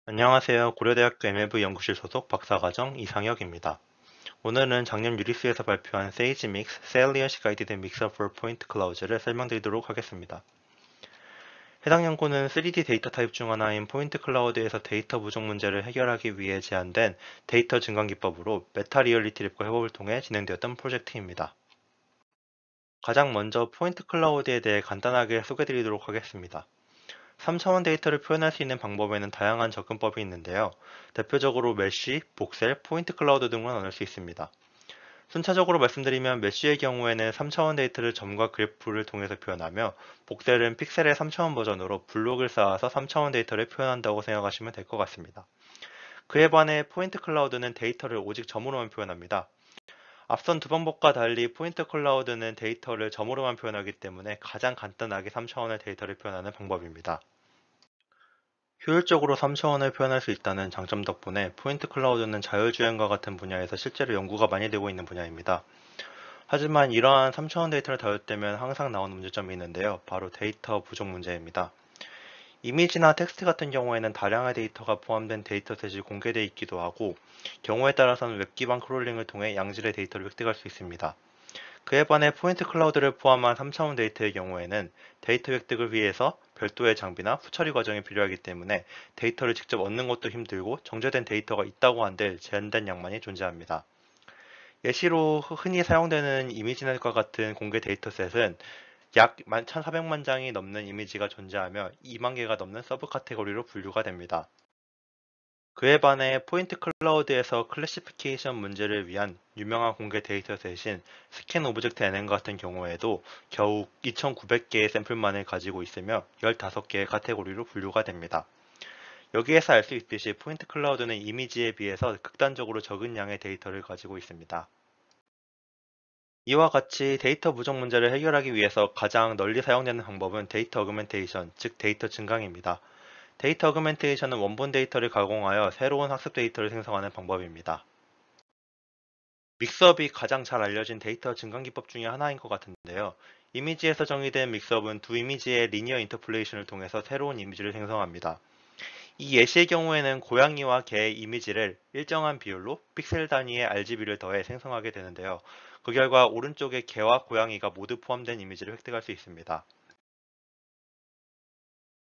안녕하세요. 고려대학교 MLV 연구실 소속 박사과정 이상혁입니다. 오늘은 작년 유리스에서 발표한 세이지 믹스, Salient Guided Mixer for Point Clouds를 설명드리도록 하겠습니다. 해당 연구는 3D 데이터 타입 중 하나인 포인트 클라우드에서 데이터 부족 문제를 해결하기 위해 제안된 데이터 증강 기법으로 메타 리얼리티 랩과 협업을 통해 진행되었던 프로젝트입니다. 가장 먼저 포인트 클라우드에 대해 간단하게 소개드리도록 하겠습니다. 3차원 데이터를 표현할 수 있는 방법에는 다양한 접근법이 있는데요. 대표적으로 메쉬, 복셀, 포인트 클라우드 등으로 나눌 수 있습니다. 순차적으로 말씀드리면 메쉬의 경우에는 3차원 데이터를 점과 그래프를 통해서 표현하며 복셀은 픽셀의 3차원 버전으로 블록을 쌓아서 3차원 데이터를 표현한다고 생각하시면 될 것 같습니다. 그에 반해 포인트 클라우드는 데이터를 오직 점으로만 표현합니다. 앞선 두 방법과 달리 포인트 클라우드는 데이터를 점으로만 표현하기 때문에 가장 간단하게 3차원의 데이터를 표현하는 방법입니다. 효율적으로 3차원을 표현할 수 있다는 장점 덕분에 포인트 클라우드는 자율주행과 같은 분야에서 실제로 연구가 많이 되고 있는 분야입니다. 하지만 이러한 3차원 데이터를 다룰 때면 항상 나오는 문제점이 있는데요. 바로 데이터 부족 문제입니다. 이미지나 텍스트 같은 경우에는 다량의 데이터가 포함된 데이터셋이 공개되어 있기도 하고 경우에 따라서는 웹 기반 크롤링을 통해 양질의 데이터를 획득할 수 있습니다. 그에 반해 포인트 클라우드를 포함한 3차원 데이터의 경우에는 데이터 획득을 위해서 별도의 장비나 후처리 과정이 필요하기 때문에 데이터를 직접 얻는 것도 힘들고 정제된 데이터가 있다고 한들 제한된 양만이 존재합니다. 예시로 흔히 사용되는 이미지넷과 같은 공개 데이터셋은 약 1,400만 장이 넘는 이미지가 존재하며 2만 개가 넘는 서브 카테고리로 분류가 됩니다. 그에 반해 포인트 클라우드에서 클래시피케이션 문제를 위한 유명한 공개 데이터셋인 스캔 오브젝트 NN 같은 경우에도 겨우 2,900개의 샘플만을 가지고 있으며 15개의 카테고리로 분류가 됩니다. 여기에서 알 수 있듯이 포인트 클라우드는 이미지에 비해서 극단적으로 적은 양의 데이터를 가지고 있습니다. 이와 같이 데이터 부족 문제를 해결하기 위해서 가장 널리 사용되는 방법은 데이터 어그멘테이션, 즉 데이터 증강입니다. 데이터 어그멘테이션은 원본 데이터를 가공하여 새로운 학습 데이터를 생성하는 방법입니다. 믹스업이 가장 잘 알려진 데이터 증강 기법 중에 하나인 것 같은데요. 이미지에서 정의된 믹스업은 두 이미지의 리니어 인터폴레이션을 통해서 새로운 이미지를 생성합니다. 이 예시의 경우에는 고양이와 개의 이미지를 일정한 비율로 픽셀 단위의 RGB를 더해 생성하게 되는데요. 그 결과 오른쪽에 개와 고양이가 모두 포함된 이미지를 획득할 수 있습니다.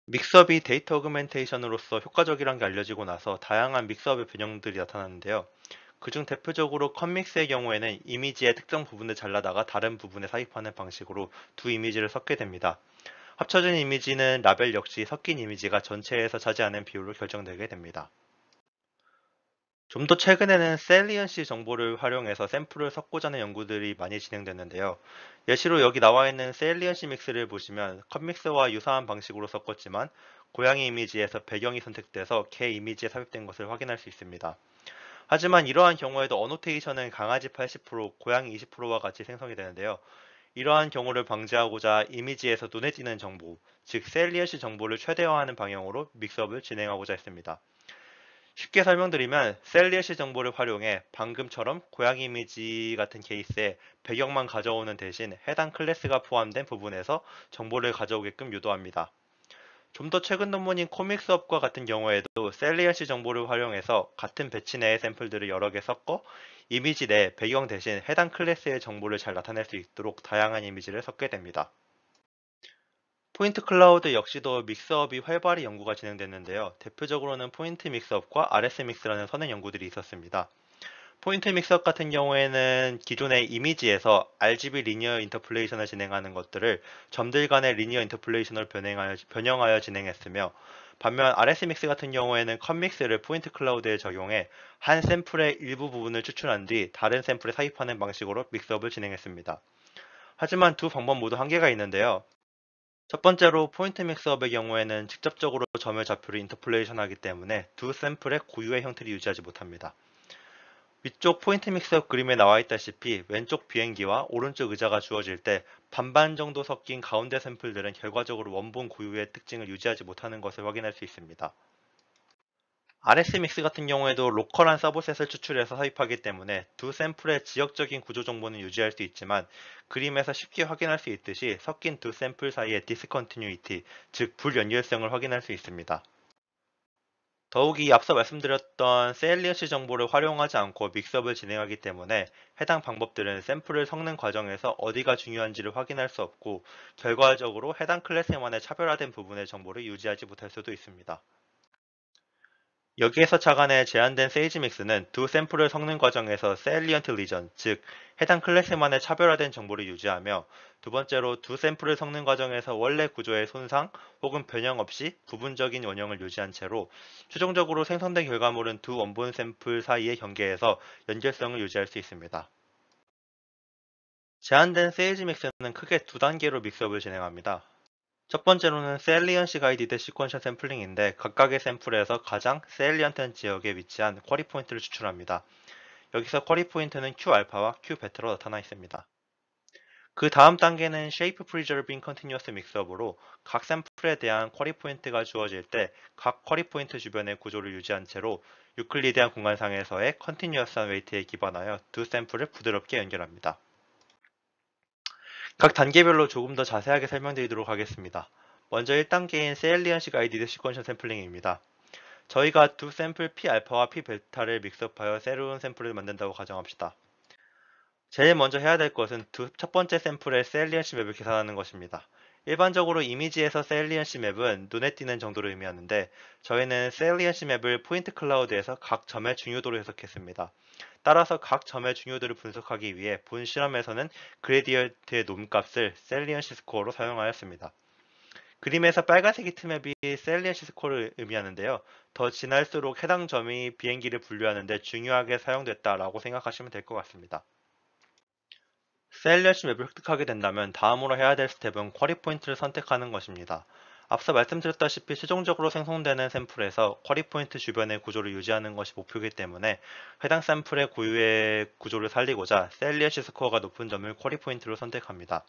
믹스업이 데이터 어그멘테이션으로서 효과적이란 게 알려지고 나서 다양한 믹스업의 변형들이 나타났는데요. 그중 대표적으로 컷믹스의 경우에는 이미지의 특정 부분을 잘라다가 다른 부분에 삽입하는 방식으로 두 이미지를 섞게 됩니다. 합쳐진 이미지는 라벨 역시 섞인 이미지가 전체에서 차지하는 비율로 결정되게 됩니다. 좀 더 최근에는 셀리언시 정보를 활용해서 샘플을 섞고자 하는 연구들이 많이 진행됐는데요. 예시로 여기 나와 있는 셀리언시 믹스를 보시면 컷믹스와 유사한 방식으로 섞었지만 고양이 이미지에서 배경이 선택돼서 개 이미지에 삽입된 것을 확인할 수 있습니다. 하지만 이러한 경우에도 어노테이션은 강아지 80%, 고양이 20%와 같이 생성이 되는데요. 이러한 경우를 방지하고자 이미지에서 눈에 띄는 정보, 즉 셀리언시 정보를 최대화하는 방향으로 믹스업을 진행하고자 했습니다. 쉽게 설명드리면 셀리엣시 정보를 활용해 방금처럼 고양이 이미지 같은 케이스에 배경만 가져오는 대신 해당 클래스가 포함된 부분에서 정보를 가져오게끔 유도합니다. 좀 더 최근 논문인 코믹스업과 같은 경우에도 셀리엣시 정보를 활용해서 같은 배치 내의 샘플들을 여러 개 섞어 이미지 내 배경 대신 해당 클래스의 정보를 잘 나타낼 수 있도록 다양한 이미지를 섞게 됩니다. 포인트 클라우드 역시도 믹스업이 활발히 연구가 진행됐는데요. 대표적으로는 포인트 믹스업과 RS 믹스라는 선행 연구들이 있었습니다. 포인트 믹스업 같은 경우에는 기존의 이미지에서 RGB 리니어 인터폴레이션을 진행하는 것들을 점들 간의 리니어 인터폴레이션을 변형하여 진행했으며 반면 RS 믹스 같은 경우에는 컷 믹스를 포인트 클라우드에 적용해 한 샘플의 일부 부분을 추출한 뒤 다른 샘플에 삽입하는 방식으로 믹스업을 진행했습니다. 하지만 두 방법 모두 한계가 있는데요. 첫 번째로 포인트 믹스업의 경우에는 직접적으로 점의 좌표를 인터폴레이션하기 때문에 두 샘플의 고유의 형태를 유지하지 못합니다. 위쪽 포인트 믹스업 그림에 나와 있다시피 왼쪽 비행기와 오른쪽 의자가 주어질 때 반반 정도 섞인 가운데 샘플들은 결과적으로 원본 고유의 특징을 유지하지 못하는 것을 확인할 수 있습니다. RS 믹스 같은 경우에도 로컬한 서브셋을 추출해서 삽입하기 때문에 두 샘플의 지역적인 구조 정보는 유지할 수 있지만 그림에서 쉽게 확인할 수 있듯이 섞인 두 샘플 사이의 디스컨티뉴이티, 즉 불연결성을 확인할 수 있습니다. 더욱이 앞서 말씀드렸던 세일리언시 정보를 활용하지 않고 믹스업을 진행하기 때문에 해당 방법들은 샘플을 섞는 과정에서 어디가 중요한지를 확인할 수 없고 결과적으로 해당 클래스만의 차별화된 부분의 정보를 유지하지 못할 수도 있습니다. 여기에서 착안해 제한된 세이지 믹스는 두 샘플을 섞는 과정에서 세일리언트 리전, 즉 해당 클래스만의 차별화된 정보를 유지하며 두 번째로 두 샘플을 섞는 과정에서 원래 구조의 손상 혹은 변형 없이 부분적인 원형을 유지한 채로 최종적으로 생성된 결과물은 두 원본 샘플 사이의 경계에서 연결성을 유지할 수 있습니다. 제한된 세이지 믹스는 크게 두 단계로 믹스업을 진행합니다. 첫 번째로는 셀리언시 가이디드 시퀀셜 샘플링인데 각각의 샘플에서 가장 셀리언트한 지역에 위치한 쿼리 포인트를 추출합니다. 여기서 쿼리 포인트는 Q알파와 Q베타로 나타나 있습니다. 그 다음 단계는 Shape Preserving Continuous Mixup으로 각 샘플에 대한 쿼리 포인트가 주어질 때 각 쿼리 포인트 주변의 구조를 유지한 채로 유클리디안 공간상에서의 컨티뉴어스한 웨이트에 기반하여 두 샘플을 부드럽게 연결합니다. 각 단계별로 조금 더 자세하게 설명드리도록 하겠습니다. 먼저 1단계인 세일리언시 가이디드 시퀀셜 샘플링입니다. 저희가 두 샘플 P알파와 P베타를 믹스업하여 새로운 샘플을 만든다고 가정합시다. 제일 먼저 해야 될 것은 첫 번째 샘플의 세일리언시 맵을 계산하는 것입니다. 일반적으로 이미지에서 세일리언시 맵은 눈에 띄는 정도를 의미하는데 저희는 세일리언시 맵을 포인트 클라우드에서 각 점의 중요도로 해석했습니다. 따라서 각 점의 중요도를 분석하기 위해 본 실험에서는 그레디언트의 놈값을 셀리언시 스코어로 사용하였습니다. 그림에서 빨간색 히트맵이 셀리언시 스코어를 의미하는데요. 더 지날수록 해당 점이 비행기를 분류하는 데 중요하게 사용됐다라고 생각하시면 될 것 같습니다. 셀리언시 맵을 획득하게 된다면 다음으로 해야 될 스텝은 쿼리 포인트를 선택하는 것입니다. 앞서 말씀드렸다시피 최종적으로 생성되는 샘플에서 쿼리 포인트 주변의 구조를 유지하는 것이 목표이기 때문에 해당 샘플의 고유의 구조를 살리고자 셀리언시 스코어가 높은 점을 쿼리 포인트로 선택합니다.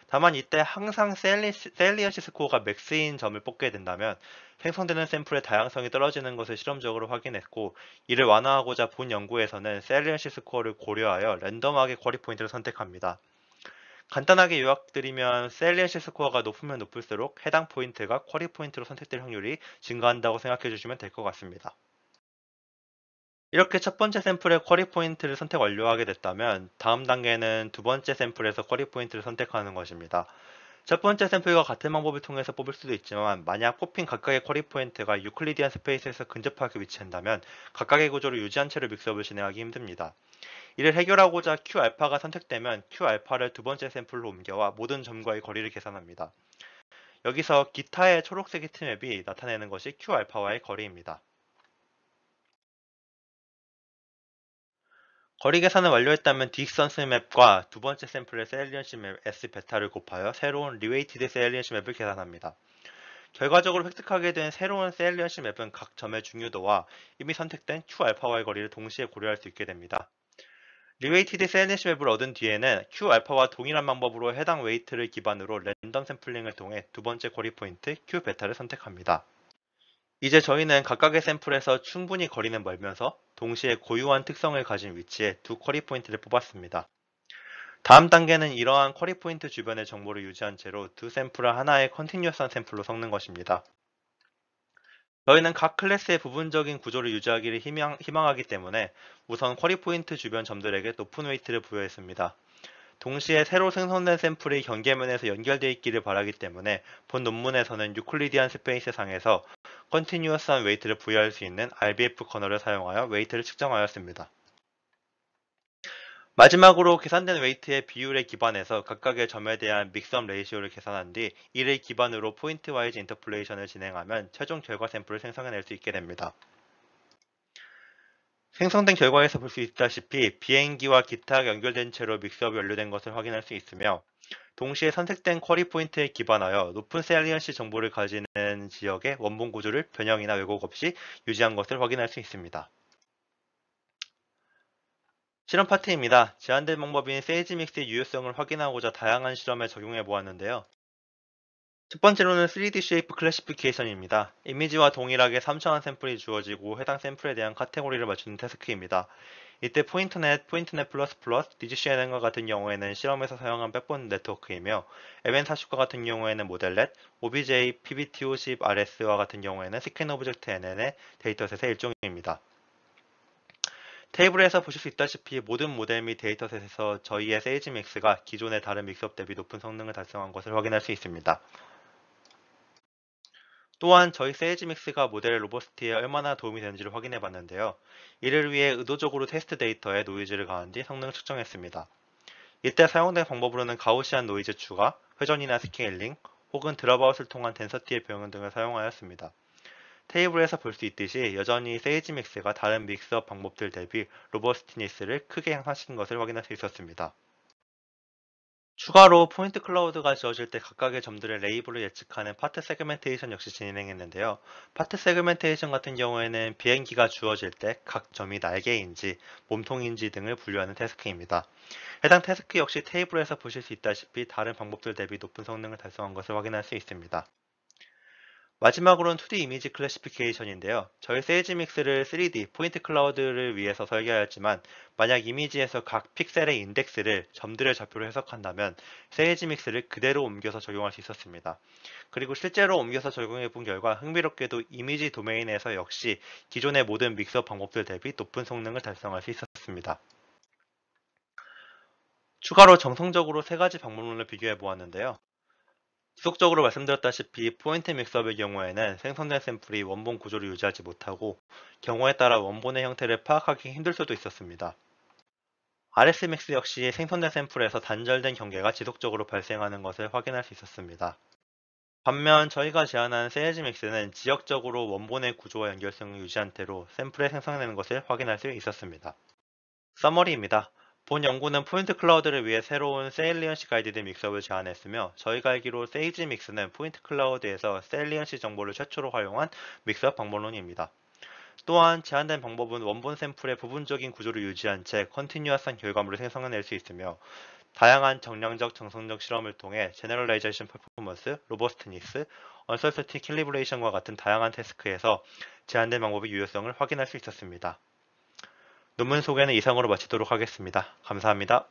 다만 이때 항상 셀리언시 스코어가 맥스인 점을 뽑게 된다면 생성되는 샘플의 다양성이 떨어지는 것을 실험적으로 확인했고 이를 완화하고자 본 연구에서는 셀리언시 스코어를 고려하여 랜덤하게 쿼리 포인트를 선택합니다. 간단하게 요약드리면 셀리언시 스코어가 높으면 높을수록 해당 포인트가 쿼리 포인트로 선택될 확률이 증가한다고 생각해 주시면 될 것 같습니다. 이렇게 첫 번째 샘플의 쿼리 포인트를 선택 완료하게 됐다면 다음 단계는 두 번째 샘플에서 쿼리 포인트를 선택하는 것입니다. 첫 번째 샘플과 같은 방법을 통해서 뽑을 수도 있지만 만약 뽑힌 각각의 쿼리 포인트가 유클리디안 스페이스에서 근접하게 위치한다면 각각의 구조를 유지한 채로 믹스업을 진행하기 힘듭니다. 이를 해결하고자 Q알파가 선택되면 Q알파를 두 번째 샘플로 옮겨와 모든 점과의 거리를 계산합니다. 여기서 기타의 초록색 히트맵이 나타내는 것이 Q알파와의 거리입니다. 거리 계산을 완료했다면 딕선스 맵과 두 번째 샘플의 세일리언시 맵 S베타를 곱하여 새로운 리웨이티드 세일리언시 맵을 계산합니다. 결과적으로 획득하게 된 새로운 세일리언시 맵은 각 점의 중요도와 이미 선택된 Q알파와의 거리를 동시에 고려할 수 있게 됩니다. 리웨이티드 세일리언시 맵을 얻은 뒤에는 Q알파와 동일한 방법으로 해당 웨이트를 기반으로 랜덤 샘플링을 통해 두 번째 거리 포인트 Q베타를 선택합니다. 이제 저희는 각각의 샘플에서 충분히 거리는 멀면서 동시에 고유한 특성을 가진 위치에 두 쿼리 포인트를 뽑았습니다. 다음 단계는 이러한 쿼리 포인트 주변의 정보를 유지한 채로 두 샘플을 하나의 컨티뉴어스한 샘플로 섞는 것입니다. 저희는 각 클래스의 부분적인 구조를 유지하기를 희망하기 때문에 우선 쿼리 포인트 주변 점들에게 높은 웨이트를 부여했습니다. 동시에 새로 생성된 샘플이 경계면에서 연결되어 있기를 바라기 때문에 본 논문에서는 유클리디안 스페이스 상에서 컨티뉴어스한 웨이트를 부여할 수 있는 RBF 커널을 사용하여 웨이트를 측정하였습니다. 마지막으로 계산된 웨이트의 비율에 기반해서 각각의 점에 대한 믹스업 레이시오를 계산한 뒤 이를 기반으로 포인트 와이즈 인터폴레이션을 진행하면 최종 결과 샘플을 생성해낼 수 있게 됩니다. 생성된 결과에서 볼 수 있다시피 비행기와 기타가 연결된 채로 믹스업이 완료된 것을 확인할 수 있으며 동시에 선택된 쿼리 포인트에 기반하여 높은 셀리언시 정보를 가지는 지역의 원본 구조를 변형이나 왜곡 없이 유지한 것을 확인할 수 있습니다. 실험 파트입니다. 제한된 방법인 세이지 믹스의 유효성을 확인하고자 다양한 실험에 적용해 보았는데요. 첫 번째로는 3D 쉐이프 클래시피케이션입니다. 이미지와 동일하게 3차원 샘플이 주어지고 해당 샘플에 대한 카테고리를 맞추는 태스크입니다. 이때 포인트넷 플러스, DGCNN과 같은 경우에는 실험에서 사용한 백본 네트워크이며 MN40과 같은 경우에는 모델넷, OBJ, PBT50RS와 같은 경우에는 스캔 오브젝트 NN의 데이터셋의 일종입니다. 테이블에서 보실 수 있다시피 모든 모델 및 데이터셋에서 저희의 세이지믹스가 기존의 다른 믹스업 대비 높은 성능을 달성한 것을 확인할 수 있습니다. 또한 저희 세이지믹스가 모델의 로버스티에 얼마나 도움이 되는지를 확인해 봤는데요. 이를 위해 의도적으로 테스트 데이터에 노이즈를 가한 뒤 성능을 측정했습니다. 이때 사용된 방법으로는 가우시안 노이즈 추가, 회전이나 스케일링, 혹은 드랍아웃을 통한 덴서티의 병행 등을 사용하였습니다. 테이블에서 볼 수 있듯이 여전히 세이지믹스가 다른 믹스업 방법들 대비 로버스티니스를 크게 향상시킨 것을 확인할 수 있었습니다. 추가로 포인트 클라우드가 지어질 때 각각의 점들의 레이블을 예측하는 파트 세그멘테이션 역시 진행했는데요. 파트 세그멘테이션 같은 경우에는 비행기가 주어질 때 각 점이 날개인지 몸통인지 등을 분류하는 태스크입니다. 해당 태스크 역시 테이블에서 보실 수 있다시피 다른 방법들 대비 높은 성능을 달성한 것을 확인할 수 있습니다. 마지막으로는 2D 이미지 클래시피케이션인데요. 저희 세이지믹스를 3D 포인트 클라우드를 위해서 설계하였지만 만약 이미지에서 각 픽셀의 인덱스를 점들의 좌표로 해석한다면 세이지믹스를 그대로 옮겨서 적용할 수 있었습니다. 그리고 실제로 옮겨서 적용해 본 결과 흥미롭게도 이미지 도메인에서 역시 기존의 모든 믹서 방법들 대비 높은 성능을 달성할 수 있었습니다. 추가로 정성적으로 세 가지 방법론을 비교해 보았는데요. 지속적으로 말씀드렸다시피 포인트 믹서의 경우에는 생성된 샘플이 원본 구조를 유지하지 못하고 경우에 따라 원본의 형태를 파악하기 힘들 수도 있었습니다. RSMix 역시 생성된 샘플에서 단절된 경계가 지속적으로 발생하는 것을 확인할 수 있었습니다. 반면 저희가 제안한 세이지믹스는 지역적으로 원본의 구조와 연결성을 유지한 채로 샘플을 생성해내는 것을 확인할 수 있었습니다. 서머리입니다. 본 연구는 포인트 클라우드를 위해 새로운 세일리언시 가이디드 믹서를 제안했으며 저희가 알기로 세이지 믹스는 포인트 클라우드에서 세일리언시 정보를 최초로 활용한 믹서 방법론입니다. 또한 제안된 방법은 원본 샘플의 부분적인 구조를 유지한 채 컨티뉴어스한 결과물을 생성해낼 수 있으며 다양한 정량적 정성적 실험을 통해 제너럴라이제이션 퍼포먼스, 로버스트니스, 언설서티 캘리브레이션과 같은 다양한 태스크에서 제안된 방법의 유효성을 확인할 수 있었습니다. 논문 소개는 이상으로 마치도록 하겠습니다. 감사합니다.